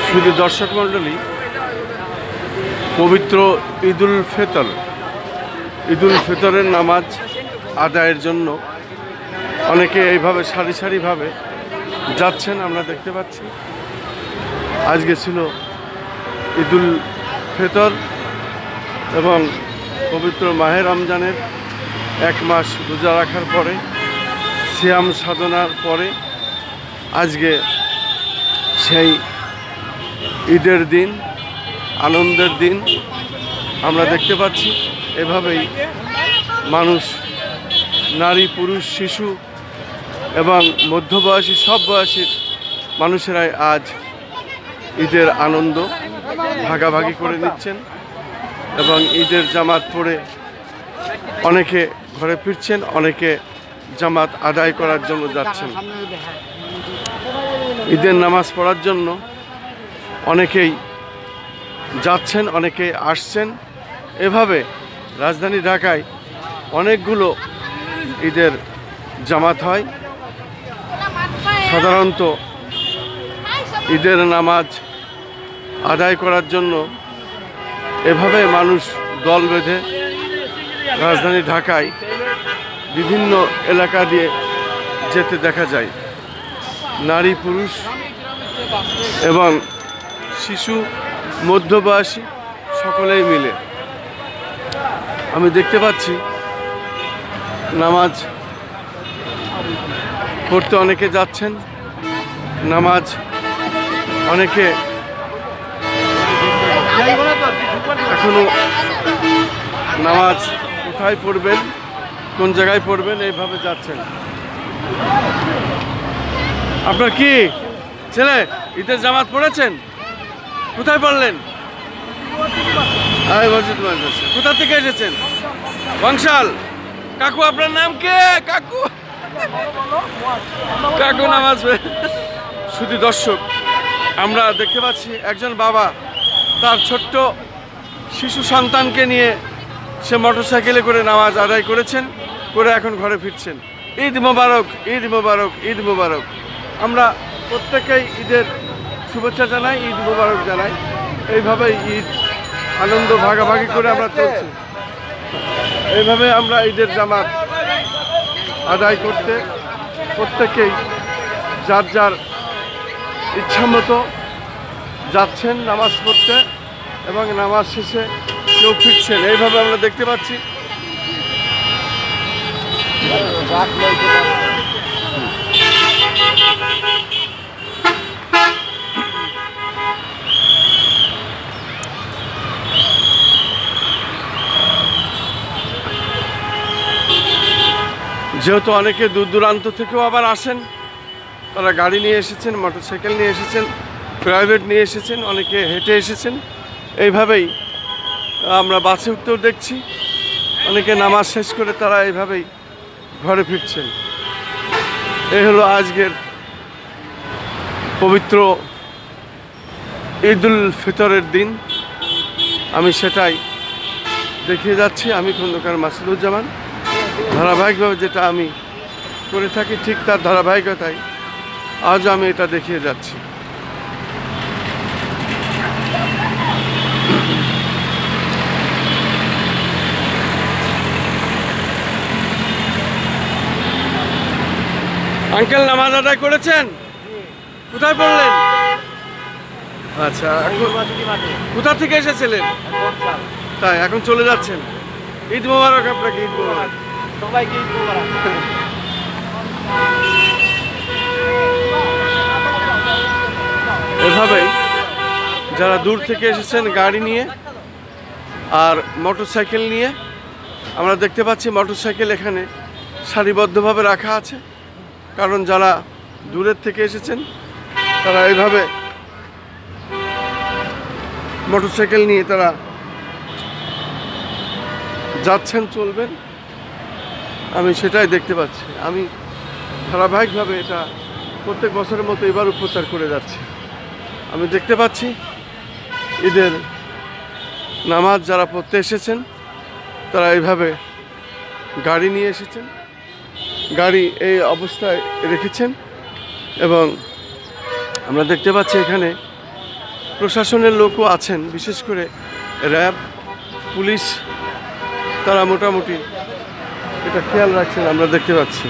শুধু দর্শক মণ্ডলী, পবিত্র ঈদুল ফিতরের নামাজ আদায়ের জন্য অনেকে এইভাবে সারি সারিভাবে যাচ্ছেন, আমরা দেখতে পাচ্ছি। আজকে ছিল ঈদুল ফিতর এবং পবিত্র মাহে রমজানের 1 মাস রোজা রাখার পরে, সিয়াম সাধনার পরে আজকে সেই ঈদের দিন, আনন্দের দিন আমরা দেখতে পাচ্ছি। এভাবেই মানুষ, নারী, পুরুষ, শিশু এবং মধ্যবয়সী সব বয়সীর মানুষেরাই আজ ঈদের আনন্দ ভাগাভাগি করে নিচ্ছেন এবং ঈদের জামাত পড়ে অনেকে ঘরে ফিরছেন, অনেকে জামাত আদায় করার জন্য যাচ্ছেন। ঈদের নামাজ পড়ার জন্য অনেকেই যাচ্ছেন, অনেকেই আসছেন। এভাবে রাজধানী ঢাকায় অনেকগুলো ঈদের জামাত হয়। সাধারণত ঈদের নামাজ আদায় করার জন্য এভাবে মানুষ দল বেঁধে রাজধানী ঢাকায় বিভিন্ন এলাকা দিয়ে যেতে দেখা যায়। নারী, পুরুষ এবং শিশু, মধ্যবয়সী সকলেই মিলে আমি দেখতে পাচ্ছি নামাজ পড়তে অনেকে যাচ্ছেন। নামাজ অনেকে এখনো নামাজ কোথায় পড়বেন, কোন জায়গায় পড়বেন, এইভাবে যাচ্ছেন। আপনার কি ছেলে ঈদের জামাত পড়েছেন? কোথায় পড়লেন? কোথা থেকে এসেছেন? বংশাল। কাকু, আপনার নাম কে? কাকু নামাজ। শুধু দর্শক, আমরা দেখতে পাচ্ছি একজন বাবা তার ছোট্ট শিশু সন্তানকে নিয়ে সে মোটরসাইকেলে করে নামাজ আদায় করেছেন, করে এখন ঘরে ফিরছেন। ঈদ মোবারক, ঈদ মোবারক, ঈদ মোবারক। আমরা প্রত্যেকেই ঈদের শুভেচ্ছা জানাই, ঈদ মোবারক জানাই। এইভাবেই ঈদ আনন্দ ভাগাভাগি করে আমরা চলছি। এইভাবে আমরা ঈদের জামাত আদায় করতে প্রত্যেকেই যার যার ইচ্ছা মতো যাচ্ছেন নামাজ পড়তে এবং নামাজ শেষে কেউ ফিরছেন। এইভাবে আমরা দেখতে পাচ্ছি। যেহেতু অনেকে দূর দূরান্ত থেকেও আবার আসেন, তারা গাড়ি নিয়ে এসেছেন, মোটরসাইকেল নিয়ে এসেছেন, প্রাইভেট নিয়ে এসেছেন, অনেকে হেঁটে এসেছেন। এইভাবেই আমরা বাসে উঠতেও দেখছি, অনেকে নামাজ শেষ করে তারা এইভাবেই ঘরে ফিরছেন। এই হলো আজকের পবিত্র ঈদুল ফিতরের দিন। আমি সেটাই দেখিয়ে যাচ্ছি। আমি খন্দকার মাসুদুজ্জামান। ধারাবাহিকভাবে যেটা আমি করে থাকি, ঠিক তার ধারাবাহিকতায় আজও আমি এটা দেখিয়ে যাচ্ছি। আঙ্কেল, নামাজ আদায় করেছেন? কোথায় পড়লেন? আচ্ছা, কোথা থেকে এসেছিলেন? তাই এখন চলে যাচ্ছেন। ঈদ মোবারক আপনাকে, ঈদ মোবারক সবাইকে, ঈদ মোবারক। এভাবেই যারা দূর থেকে এসেছেন গাড়ি নিয়ে আর মোটরসাইকেল নিয়ে, আমরা দেখতে পাচ্ছি মোটরসাইকেল এখানে সারিবদ্ধভাবে রাখা আছে। কারণ যারা দূরের থেকে এসেছেন তারা এইভাবে মোটরসাইকেল নিয়ে তারা যাচ্ছেন, চলবেন। আমি সেটাই দেখতে পাচ্ছি। আমি ধারাবাহিকভাবে এটা প্রত্যেক বছরের মতো এবারও প্রচার করে যাচ্ছি। আমি দেখতে পাচ্ছি ঈদের নামাজ যারা পড়তে এসেছেন তারা এইভাবে গাড়ি নিয়ে এসেছেন, গাড়ি এই অবস্থায় রেখেছেন। এবং আমরা দেখতে পাচ্ছি এখানে প্রশাসনের লোকও আছেন, বিশেষ করে র্যাব, পুলিশ, তারা মোটামুটি এটা খেয়াল রাখছেন আমরা দেখতে পাচ্ছি।